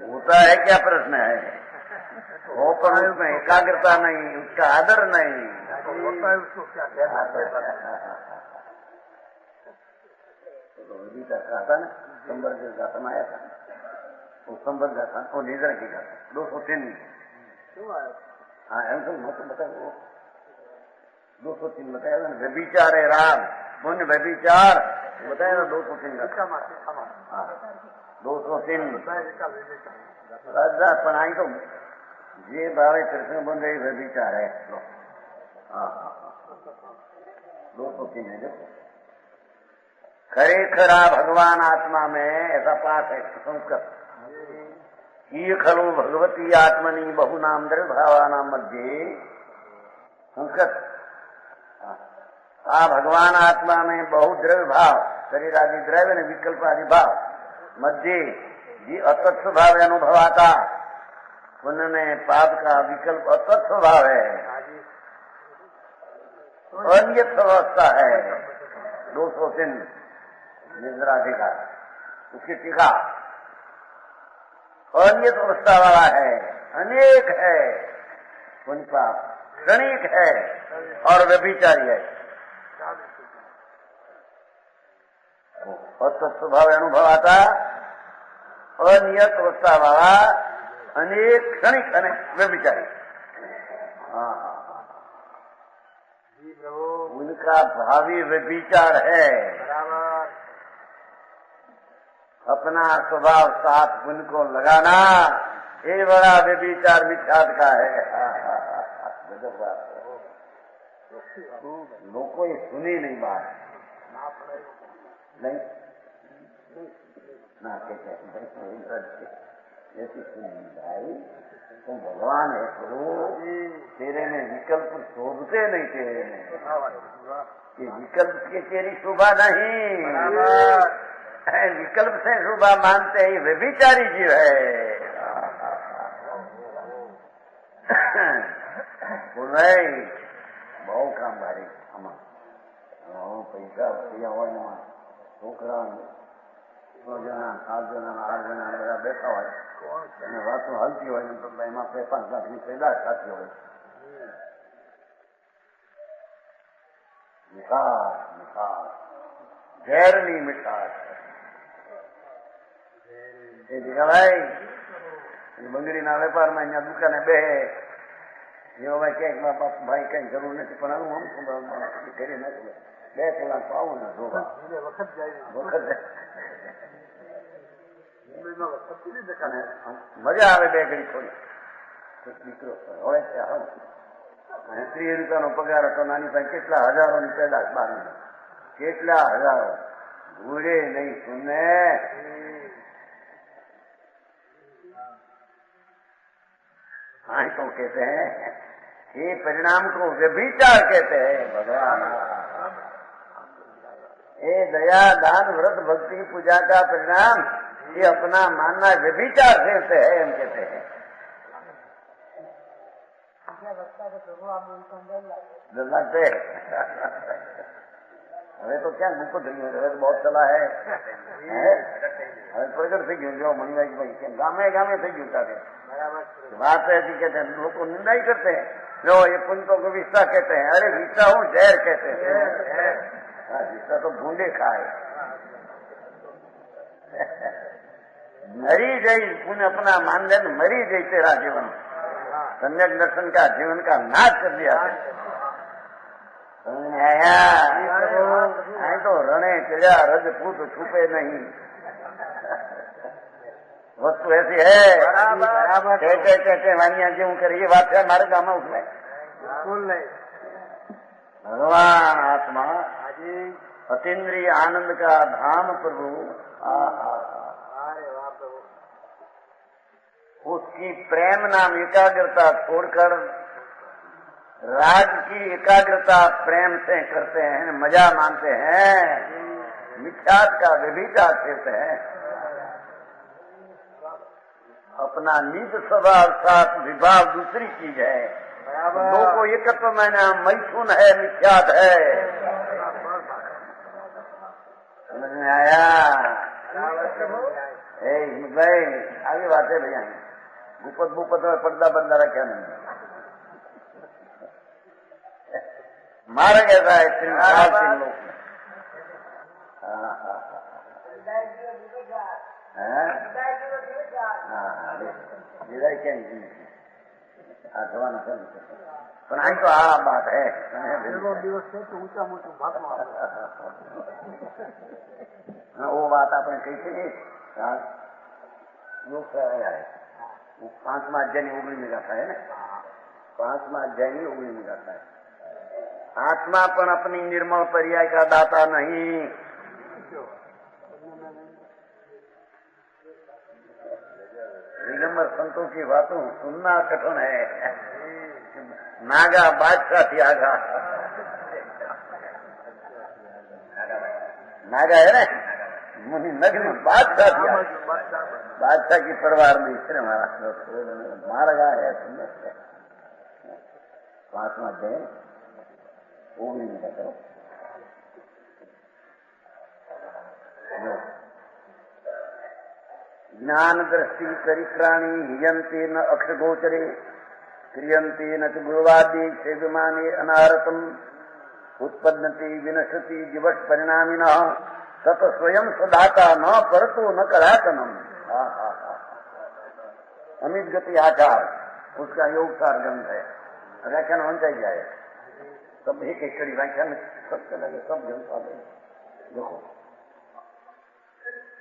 होता है क्या प्रश्न है। वो पर उसमें एकाग्रता नहीं, उसका आदर नहीं, होता है उसको क्या कहना। तो गीता कहा था ना, संबर के गाथा आया था, वो संबर गाथा वो निद्रा की गाथा 203 हाँ तो बताओ 203 बताया था। व्यभिचार है राग पुण्य व्यभिचार बताया ना 203 हाँ 203 पढ़ाई तो ये बारे कृष्ण बन गई व्यभिचार है। हाँ 203 है। देखो खरे खरा भगवान आत्मा में ऐसा पाठ है संस्कृत। ये खलो भगवती आत्मनि बहुनाम द्रव्यभावानाम मध्य संस्कृत। भगवान आत्मा में बहु द्रव्य भाव शरीर आदि द्रव्य ने विकल्प आदि भाव मध्य जी अतत्व भाव अनुभव आता। पुण्य में पाप का विकल्प अतत्व भाव है, अन्यत अवस्था है। 203 निद्राधिकार उसकी टीका अन्यत अवस्था वाला है, अनेक है। पुण्य पाप क्षणिक है और व्यभिचारी है। अतत्व भाव अनुभव आता अनियत अवस्था वाला अनेक क्षणिक અને व्यभिचारी। जी प्रभु उनका भावी व्यभिचार है। बराबर अपना स्वभाव साथ उनको लगाना ये बड़ा व्यभिचार मिथ्यात का है। गजब बात है। लोग को ये सुनी नहीं बात नहीं ना कहते ऐसी सुनी भाई तुम भगवान है प्रभु तेरे में विकल्प शोधते नहीं तेरे में ये विकल्प की तेरी शोभा नहीं विकल्प से शोभा मानते ही व्यभिचारी जीव है। बोल भाई બહુ કામ ભારી આમાં પૈસા રૂપિયા હોય ને છોકરા 6 જણા 7 જણા 8 જણા બધા બેઠા હોય અને વાતો હાલતી હોય ને તો એમાં 5 લાખની પેદાશ થતી હોય મિઠાસ મિઠાસ ઝેરની મિઠાસ એ દીકરા ભાઈ બંગડીના વેપારમાં અહીંયા દુકાને બેહે જો ભાઈ ક્યાંક ભાઈ કઈ જરૂર નથી પણ આવું આમ કરી નથી 2 કલાક પાવું ને જોવા વખત જાય વખત મુંબઈમાં મજા આવે 2 ઘડી થોડી દીકરો હોય અને 30 રૂપિયાનો પગાર હતો નાની પાસે કેટલા હજારોની પેદાશ બાર કેટલા હજારો ભૂલે નહીં સુને हाँ तो कहते हैं ये परिणाम को व्यभिचार कहते हैं भगवान। ये दया दान व्रत भक्ति पूजा का परिणाम ये अपना मानना व्यभिचार कहते हैं हम कहते हैं। लगते હવે તો ક્યાં ગુપ્ત થઈ ગયું હવે તો બહુ ચલા હે હવે પ્રગટ થઈ ગયું જો મણિભાઈ કે ગામે ગામે થઈ ગયું તારે बात ऐसी कहते हैं लोग को निंदा ही करते हैं जो ये पुंजों को विस्ता कहते हैं अरे विस्ता हूँ जहर कहते हैं विस्ता तो बूंदे खाए मरी गई पुण्य अपना मान ले मरी गई तेरा जीवन सम्यक दर्शन का जीवन का नाश कर दिया आया तो रणे चढ़ा रजपूत छुपे नहीं वस्तु ऐसी है कहते वानिया जी कर ये बात है हमारे गाँव में उसमें बिल्कुल नहीं भगवान आत्मा अतीन्द्रिय आनंद का धाम प्रभु उसकी प्रेम नाम एकाग्रता छोड़कर राग की एकाग्रता प्रेम से करते हैं मजा मानते हैं मिथ्यात का व्यभिचार कहते हैं। अपना निज स्वभाव साथ विभाव दूसरी चीज है दो को एकत्व मैंने मैथुन है मिथ्यात है समझ में आया भाई आगे बात है भैया गुपत बुपत में पर्दा बंदा रखा नहीं मारा गया है 3 लोग પણ અહીં તો આ વાત હે દિવસ છે તો ઊંચા મોટું ભાગમાં वो बात आपने कही थी योग है 5वां अध्याय उंगली में जाता है ना 5वां अध्याय उंगली में जाता है आत्मा पण अपनी निर्मल पर्याय का दाता नहीं दिगंबर संतों की बातों सुनना कठिन है नागा बादशाह त्यागा नागा है ना मुनि नग्न बादशाह बादशाह की परिवार में इसने मारा गया है 5वां अध्याय वो भी नहीं बताओ ज्ञान दृष्टि परिक्राणी हियंते न अक्षगोचरे क्रियंते न च गुरुवादी सेविमाने अनारतम उत्पन्नति विनशति दिवस परिणामिन तत स्वयं सदाता न परतो न कदाचनम अमित गति आचार उसका योग सार ग्रंथ है व्याख्यान होना चाहिए सब एक एक कड़ी व्याख्या में सबसे लगे, सब जन पाते। देखो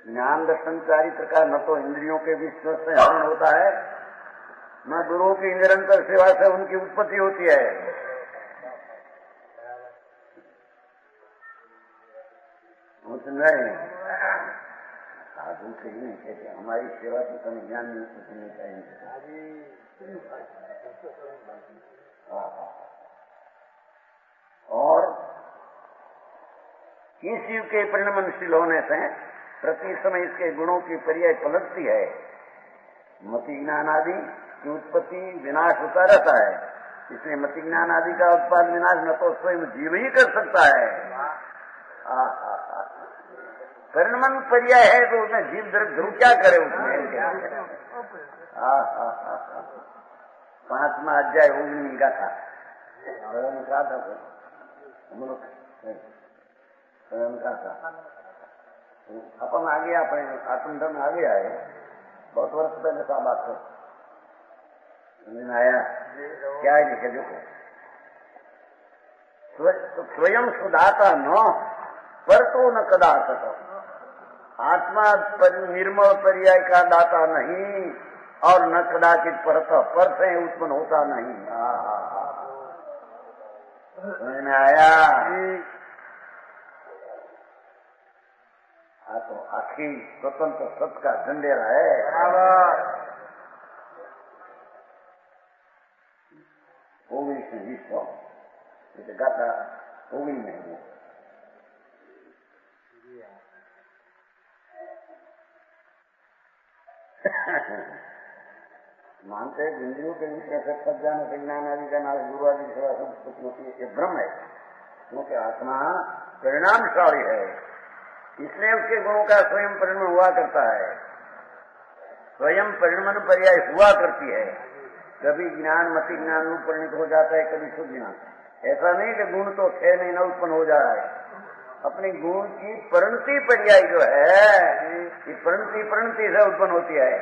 ज्ञान दर्शन चारित्र का न तो इंद्रियों के विश्व से हरण होता है, न गुरुओं की निरंतर सेवा से उनकी उत्पत्ति होती है। साधु से ही नहीं कहते हमारी सेवा से तुम्हें ज्ञान नहीं उत्पत्ति नहीं चाहिए। और इस युग के परिणमनशील होने से प्रति समय इसके गुणों की पर्याय पलटती है। मति ज्ञान आदि की उत्पत्ति विनाश होता रहता है, इसलिए मति ज्ञान आदि का उत्पाद विनाश न तो स्वयं जीव ही कर सकता है। परिणमन पर्याय है तो उसमें जीव ध्रुव क्या करे उसमें। 5वां अध्याय 19 का था, अपन आगे अपने आत्मधर्म आगे आए, बहुत वर्ष पहले साहब बात कर आया क्या है लिखे देखो, स्वयं सुधाता न पर तो न कदाचित, आत्मा निर्मल पर्याय का दाता नहीं और न कदाचित पर से उत्पन्न होता नहीं। समझ में आया? तो आखी स्वतंत्र सत का झंडेरा है। होगी से विश्व गाता होगी नहीं। मानते इंद्रियों के विषय से सब जाने से ज्ञान आदि का नाश गुरु आदि सेवा सब कुछ होती है, ये भ्रम है। क्योंकि आत्मा परिणामशाली है, इसलिए उसके गुणों का स्वयं परिणमन हुआ करता है, स्वयं परिणमन पर्याय हुआ करती है। कभी ज्ञान मति ज्ञान में परिणित हो जाता है, कभी शुद्ध ज्ञान। ऐसा नहीं कि गुण तो 6 महीना उत्पन्न हो जा रहा है, अपने गुण की परिणति पर्याय जो है ये परिणति से उत्पन्न होती है।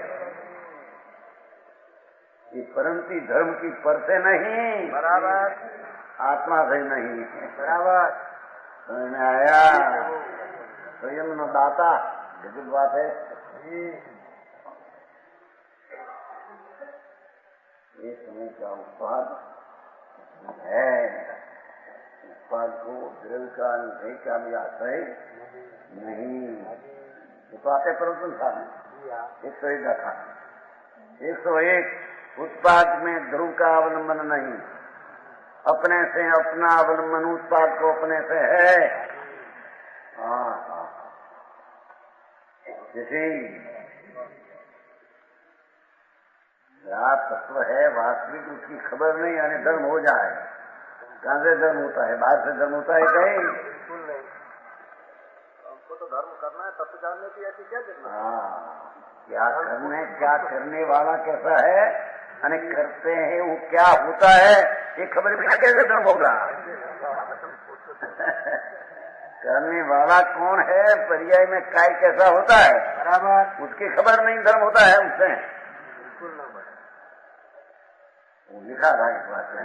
ये परिणति धर्म की पर से नहीं, बराबर आत्मा से नहीं, बराबर। समझ में आया? स्वयं न दाता जटिल बात है। ये समय का उत्पाद है, उत्पाद को द्रव्य का निषेध का भी आश्रय नहीं। उत्पाद परंतु साधन 101 का था, 101 उत्पाद में ध्रुव का अवलंबन नहीं, अपने से अपना अवलंबन उत्पाद को अपने से है। जैसे तत्व है वास्तविक, उसकी खबर नहीं, यानी धर्म हो जाए। कहां से धर्म होता है? बाहर से धर्म होता है कहीं? बिल्कुल नहीं। हमको तो धर्म करना है, तत्व जानने की ऐसी क्या करना? क्या करने, क्या करने वाला कैसा है, यानी करते हैं वो क्या होता है, ये खबर बिना कैसे धर्म होगा? करने वाला कौन है, पर्याय में काय कैसा होता है, बराबर, उसकी खबर नहीं, धर्म होता है उससे। वो लिखा था इस बात में,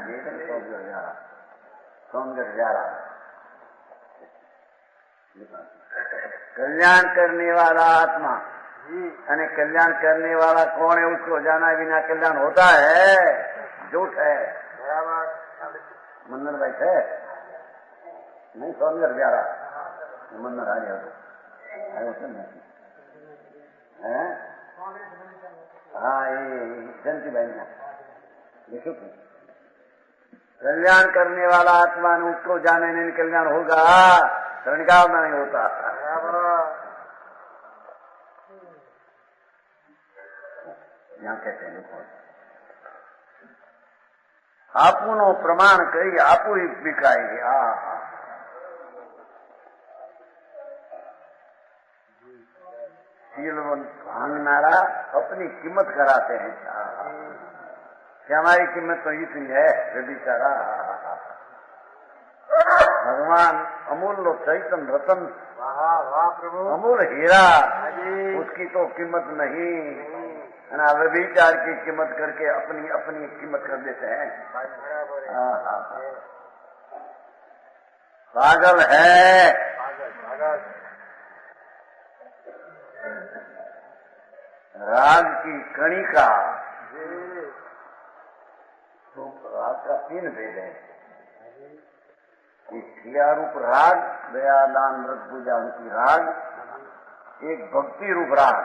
कल्याण करने वाला आत्मा, यानी कल्याण करने वाला कौन है उसको जाना बिना कल्याण होता है, झूठ है। मंदिर बैठे नहीं, सौंदर्य प्यारा मंदिर आ गया है। हाँ, ये जयंती बहन देखो, कल्याण करने वाला आत्मा ने उसको जाने नहीं कल्याण होगा, रणगाव नहीं होता। यहाँ कहते हैं आपुनो प्रमाण करी आपू ही बिकाएगी। शीलवंत भांगनारा अपनी कीमत कराते हैं कि हमारी कीमत तो इतनी है, बेचारा भगवान अमूल्य चैतन्य रतन, अमूल हीरा, उसकी तो कीमत नहीं, व्यभिचार की कीमत करके अपनी अपनी कीमत कर देते हैं। पागल है। राग की कणिका, तो राग का 3 भेद है। एक क्रिया रूप राग, दया दान व्रत पूजा उनकी राग, एक भक्ति रूप राग,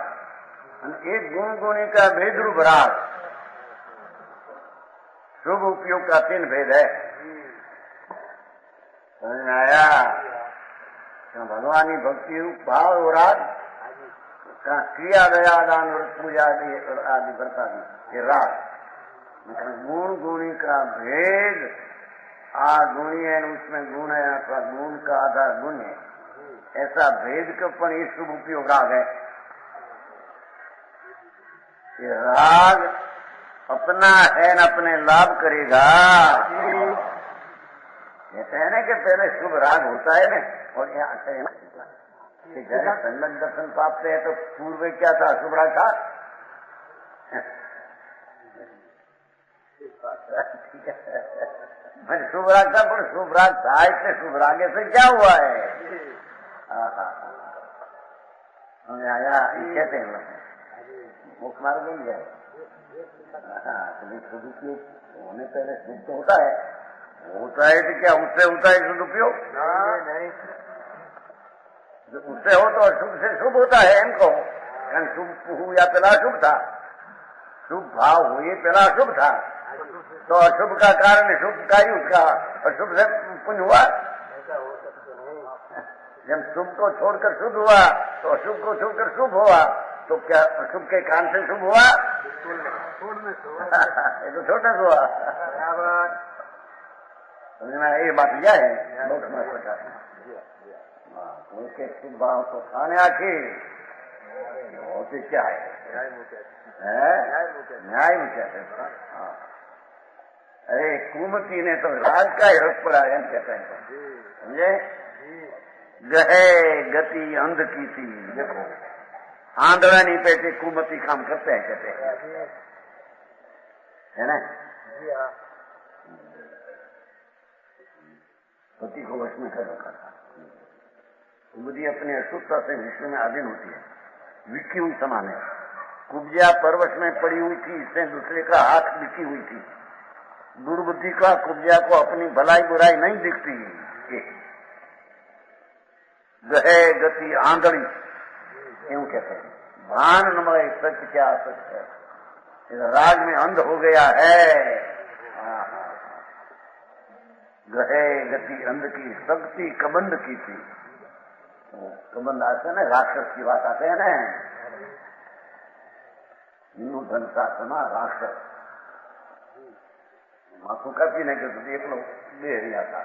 एक गुण गुणी का भेद रूप राग। शुभ उपयोग का 3 भेद है। समझ में आया? भगवानी भक्ति रूप भाव और राग का क्रिया दया दान व्रत पूजा आदि व्रत आदि ये राग। गुण गुणी का भेद, गुणी है उसमें गुण है अथवा गुण का आधार गुण है, ऐसा भेद का पण ये शुभ उपयोग राग है। ये राग अपना है न अपने लाभ करेगा। कहते हैं ना कि पहले शुभ राग होता है ना, और यहाँ आते हैं ना कि जरा संगत दर्शन पाते हैं तो पूर्व क्या था? शुभ राग था। शुभ राग था, पर शुभ राग था इसलिए शुभ रागे से क्या हुआ है? हमें आया कहते हैं मुख मार्ग मिल जाए। शुभ उपयोग होने पहले शुभ तो होता है तो क्या उससे होता है शुभ उपयोग? नहीं, उससे हो तो शुभ से शुभ होता है इनको। शुभ हुआ पहला शुभ था, शुभ भाव हुए पहला शुभ था, तो अशुभ का कारण शुभ का ही उसका अशुभ से पुण्य हुआ। जब शुभ को छोड़कर शुभ हुआ तो अशुभ को छोड़कर शुभ हुआ, तो क्या अशुभ के कारण से शुभ हुआ? ये तो छोड़ने से हुआ। ये बात यह है बहुत महत्व है। उनके शुभ भाव को खाने आखिर होते क्या है? न्याय मुख्य है। अरे कुमति ने तो राज का ही रस पड़ा है कहते हैं, समझे? गहे गति अंध की थी, देखो आंधड़ा नहीं पैसे कुमति काम करते हैं कहते हैं, है ना? गति को वश में कर रखा था। कुमुदी अपनी अशुद्धता से विश्व में अधीन होती है, विकी हुई समान है। कुब्जा परवश में पड़ी हुई थी, इससे दूसरे का हाथ बिकी हुई थी। दुर्बुद्धि का कुब्जा को अपनी भलाई बुराई नहीं दिखती। गहे गति आंधड़ी क्यों कहते हैं? भान नमय सत्य क्या सत्य है, इस राग में अंध हो गया है। गहे गति अंध की शक्ति कबंध की थी। कबंध आते ना, राक्षस की बात आते हैं ना, हिंदू धन का समा राक्षस माथू का भी नहीं करते, देख लो बेहरिया था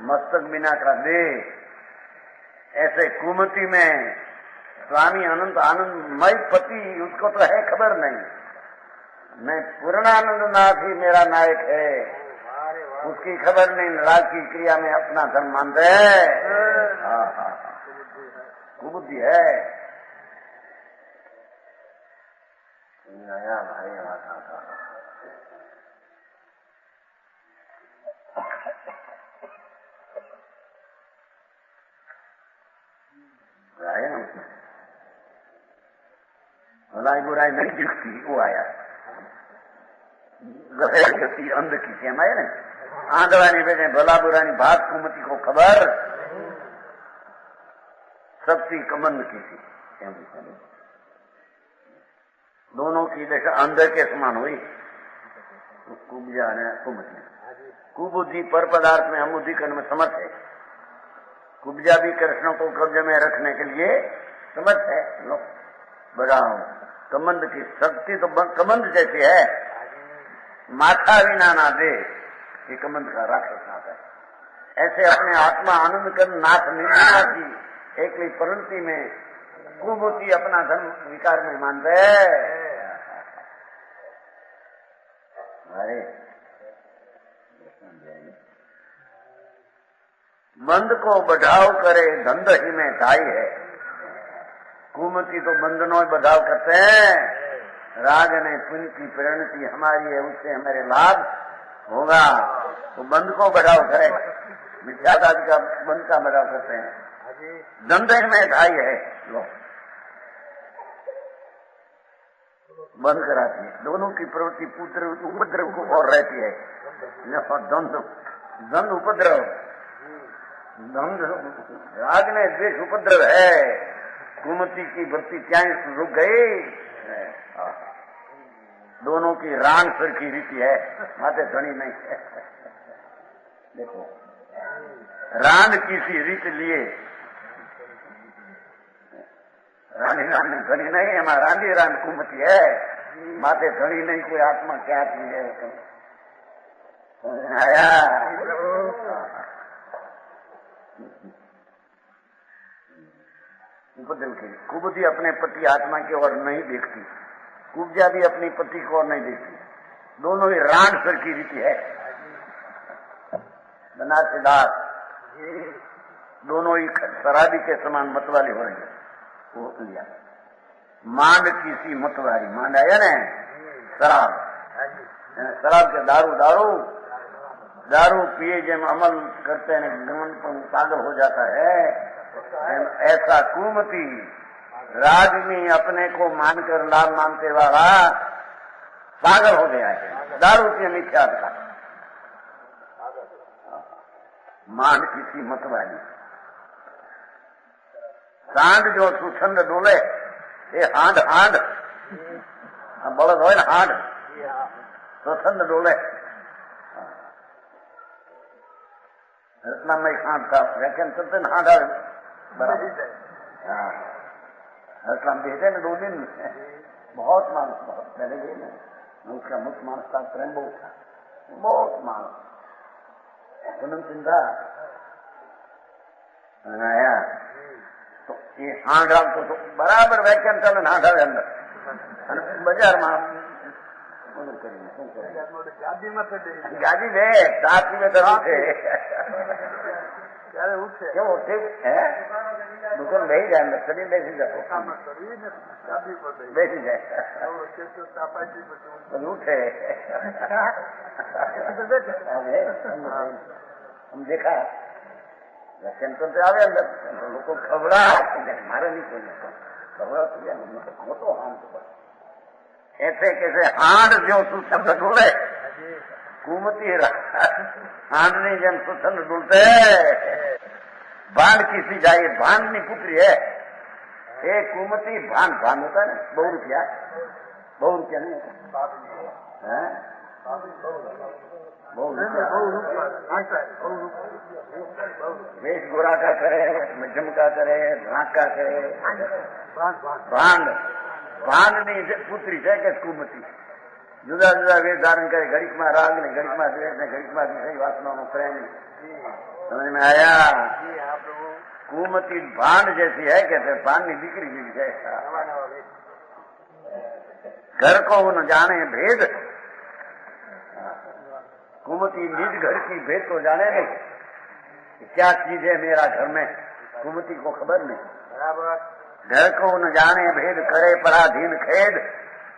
मस्तक बिना का दे। ऐसे कुमति में स्वामी अनंत आनंदमय पति, उसको तो है खबर नहीं, मैं पूर्णानंद नाथ ही मेरा नायक है, उसकी खबर नहीं। राग की क्रिया में अपना धर्म मानते है, कुबुद्धि है। आया भाई भलाई बुराई नहीं दिखती, वो आया गति अंध की थी हमारे ना, आंधड़ा नहीं बेटे भला बुरा नहीं भाग कुमति को खबर, शक्ति कमंद की थी। दोनों की दशा अंधे के समान हुई। कुब्जा ने कुमति, कुबुद्धि पर पदार्थ में हम बुद्धि करने में समर्थ है। कुब्जा भी कृष्ण को कब्जे में रखने के लिए समर्थ है। लो बढ़ाओ कमंद की शक्ति तो कमंद जैसी है, माथा विना ना दे, ये कमंद का राक्षस नाथ है। ऐसे अपने आत्मा आनंद कर नाथ निर्णय की एक परिणति में कुबुद्धि अपना धर्म विकार में मानते है। बंद को बढ़ाव करे धंध ही में ढाई है। कुमति तो बंधनों बढ़ाव करते हैं, राग ने पुण्य की परिणति हमारी है, उससे हमारे लाभ होगा। तो बंद को बढ़ाव करे, मिथ्यावाद का बंद का बढ़ाव करते हैं। धंधे में ढाई है लो बंद कराती है, दोनों की प्रवृत्ति पुत्र उपद्रव को और रहती है। द्वंद उपद्रव, द्वंद राग ने द्वेष उपद्रव है। कुमति की भक्ति क्या रुक गई, दोनों की रान सर की रीति है, माते धनी नहीं है। देखो रान किसी रीत लिए रानी रानी धनी नहीं है, रानी रान कुमति है, माते धनी नहीं, कोई आत्मा क्या चीज है। आया उपद्रव की कुबुद्धि अपने पति आत्मा की ओर नहीं देखती, कुब्जा भी अपनी पति को और नहीं देखती, दोनों ही रान सर की रीति है। बनारसीदास दोनों ही शराबी के समान मतवाली हो रही है। वो लिया मांड किसी मतवारी, मांड आया ना शराब, शराब के दारू दारू दारू पिए जब अमल करते हैं गमन पर पागल हो जाता है, ऐसा कुमति राजनी अपने को मानकर लाभ मानते वाला पागल हो गया है। दारू पिए मिथ्या का मान किसी मतवाली, सांड जो सुछंद डोले ये हांड हांड बड़द हो हांड सुछंद डोले। रत्ना में एक हाथ था, व्याख्यान चलते न हाथ रत्ना भेजे न 2 दिन बहुत मानस, बहुत पहले गए ना, उसका मुख्य मानस था प्रेम बहुत था, बहुत मानस पूनम चिंता आया। तो ये हांडा तो बराबर व्याख्यान चलन हांडा अंदर बाजार में गाड़ी दे साथ में तो उठे क्यों उठे है दुकान नहीं जाए अंदर कभी बैठी जाए बैठी जाए उठे हम देखा सेंटर से आवे अंदर लोग को खबरा मारे नहीं कोई खबरा तो हाथ तो ऐसे कैसे हांड जो सुछंद डूले कुमति हांड नहीं जब सुछंद डूलते भान किसी जाए भान नहीं पुत्री है एक कुमति भान भान होता है ना 2 रुपया नहीं होता है, वेश गोरा का करे, मध्यम का करे, ढाक का करे, भांड भांड नहीं पुत्री है कि कुमति जुदा जुदा वेश धारण करे, घड़ीक में राग ने, घड़ीक में द्वेष ने, घड़ीक में विषय वासना नो प्रेम। समझ में आया? कुमति भांड जैसी है कहते भांड नहीं बिक्री की जैसा। घर को न जाने भेद, कुमति निज घर की भेद को जाने नहीं, क्या चीज है मेरा घर में, कुमति को खबर नहीं। घर को न जाने भेद करे पराधीन खेद,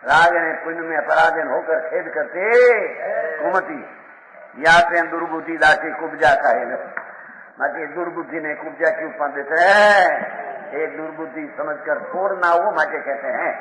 राग ने पुण्य में पराधीन होकर खेद करते कुमति या पे दुर्बुद्धि दासी कुब्जा का है। बाकी दुर्बुद्धि ने कुब्जा क्यों पा देते हैं, एक दुर्बुद्धि समझकर छोड़ना वो माके कहते हैं।